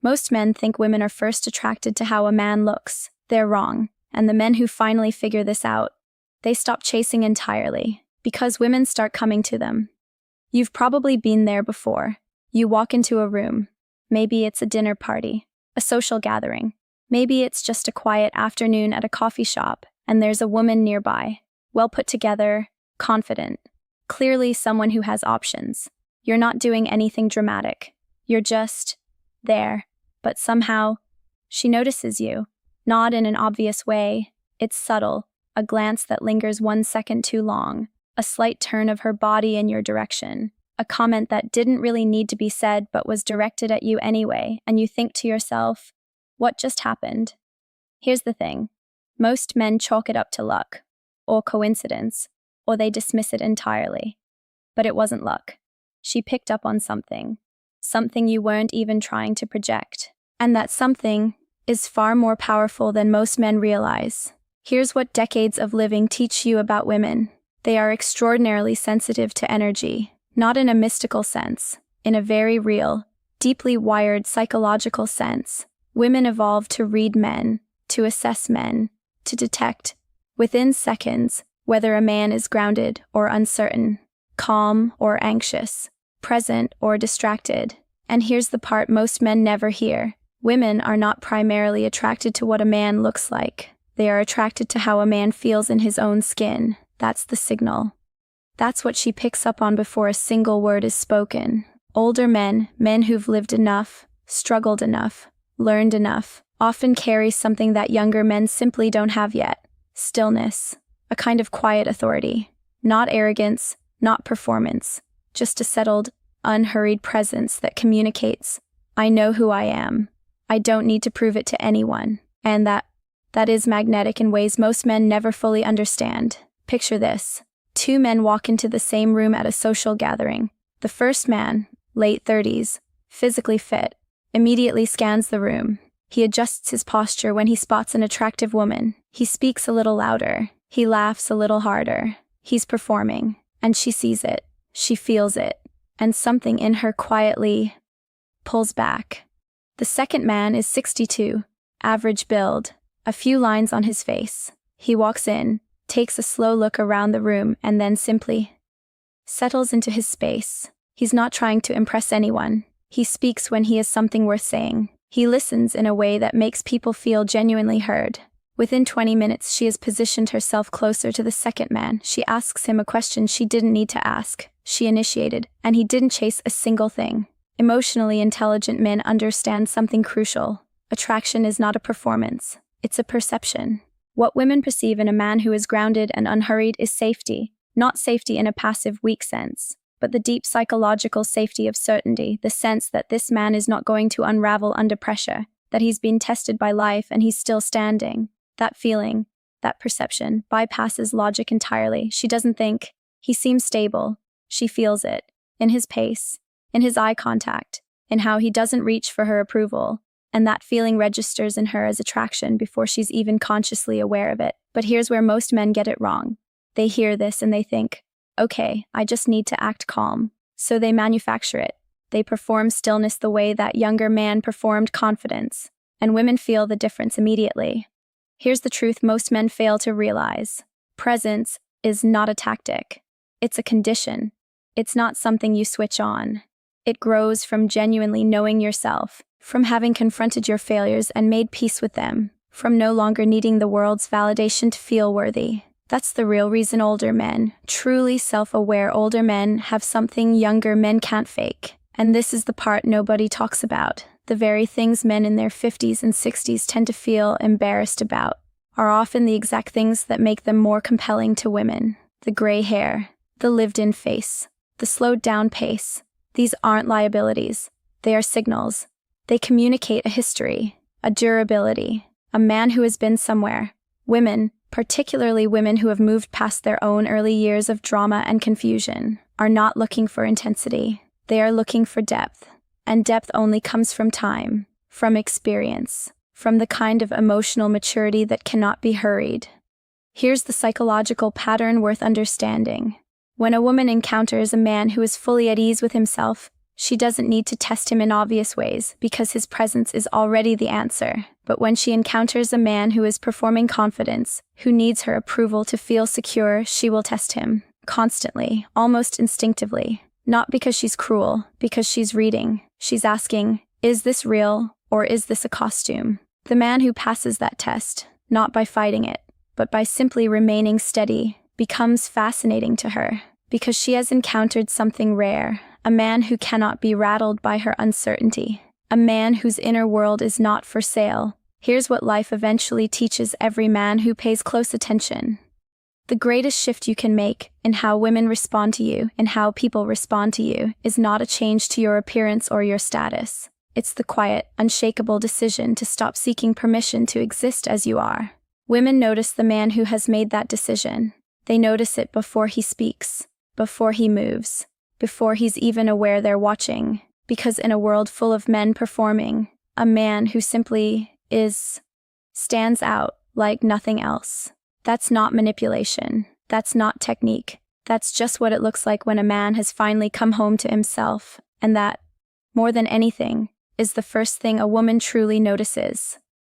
Most men think women are first attracted to how a man looks. They're wrong. And the men who finally figure this out, they stop chasing entirely, because women start coming to them. You've probably been there before. You walk into a room. Maybe it's a dinner party, a social gathering. Maybe it's just a quiet afternoon at a coffee shop, and there's a woman nearby, well put together, confident. Clearly someone who has options. You're not doing anything dramatic. You're just there. But somehow, she notices you. Not in an obvious way. It's subtle, a glance that lingers 1 second too long, a slight turn of her body in your direction, a comment that didn't really need to be said but was directed at you anyway, and you think to yourself, what just happened? Here's the thing. Most men chalk it up to luck, or coincidence, or they dismiss it entirely. But it wasn't luck. She picked up on something you weren't even trying to project. And that something is far more powerful than most men realize. Here's what decades of living teach you about women. They are extraordinarily sensitive to energy, not in a mystical sense, in a very real, deeply wired psychological sense. Women evolved to read men, to assess men, to detect, within seconds, whether a man is grounded or uncertain, calm or anxious, present or distracted. And here's the part most men never hear. Women are not primarily attracted to what a man looks like. They are attracted to how a man feels in his own skin. That's the signal. That's what she picks up on before a single word is spoken. Older men, men who've lived enough, struggled enough, learned enough, often carry something that younger men simply don't have yet. Stillness, a kind of quiet authority. Not arrogance, not performance, just a settled, unhurried presence that communicates, I know who I am. I don't need to prove it to anyone. And that is magnetic in ways most men never fully understand. Picture this. 2 men walk into the same room at a social gathering. The first man, late 30s, physically fit, immediately scans the room. He adjusts his posture when he spots an attractive woman. He speaks a little louder. He laughs a little harder. He's performing. And she sees it. She feels it. And something in her quietly pulls back. The second man is 62, average build, a few lines on his face. He walks in, takes a slow look around the room, and then simply settles into his space. He's not trying to impress anyone. He speaks when he has something worth saying. He listens in a way that makes people feel genuinely heard. Within 20 minutes, she has positioned herself closer to the second man. She asks him a question she didn't need to ask. She initiated, and he didn't chase a single thing. Emotionally intelligent men understand something crucial. Attraction is not a performance. It's a perception. What women perceive in a man who is grounded and unhurried is safety, not safety in a passive, weak sense, but the deep psychological safety of certainty, the sense that this man is not going to unravel under pressure, that he's been tested by life and he's still standing. That feeling, that perception, bypasses logic entirely. She doesn't think, he seems stable. She feels it, in his pace, in his eye contact, in how he doesn't reach for her approval, and that feeling registers in her as attraction before she's even consciously aware of it. But here's where most men get it wrong. They hear this and they think, okay, I just need to act calm. So they manufacture it. They perform stillness the way that younger man performed confidence, and women feel the difference immediately. Here's the truth most men fail to realize. Presence is not a tactic. It's a condition. It's not something you switch on. It grows from genuinely knowing yourself, from having confronted your failures and made peace with them, from no longer needing the world's validation to feel worthy. That's the real reason older men, truly self-aware older men, have something younger men can't fake. And this is the part nobody talks about. The very things men in their 50s and 60s tend to feel embarrassed about are often the exact things that make them more compelling to women. The gray hair, the lived-in face, the slowed-down pace. These aren't liabilities. They are signals. They communicate a history, a durability, a man who has been somewhere. Women, particularly women who have moved past their own early years of drama and confusion, are not looking for intensity. They are looking for depth. And depth only comes from time, from experience, from the kind of emotional maturity that cannot be hurried. Here's the psychological pattern worth understanding. When a woman encounters a man who is fully at ease with himself, She doesn't need to test him in obvious ways because his presence is already the answer. But when she encounters a man who is performing confidence, who needs her approval to feel secure, she will test him. Constantly, almost instinctively. Not because she's cruel, because she's reading. She's asking, is this real or is this a costume? The man who passes that test, not by fighting it, but by simply remaining steady, becomes fascinating to her because she has encountered something rare, a man who cannot be rattled by her uncertainty, a man whose inner world is not for sale. Here's what life eventually teaches every man who pays close attention. The greatest shift you can make in how women respond to you and how people respond to you is not a change to your appearance or your status. It's the quiet, unshakable decision to stop seeking permission to exist as you are. Women notice the man who has made that decision. They notice it before he speaks, before he moves, before he's even aware they're watching. Because in a world full of men performing, a man who simply is stands out like nothing else. That's not manipulation. That's not technique. That's just what it looks like when a man has finally come home to himself, and that, more than anything, is the first thing a woman truly notices.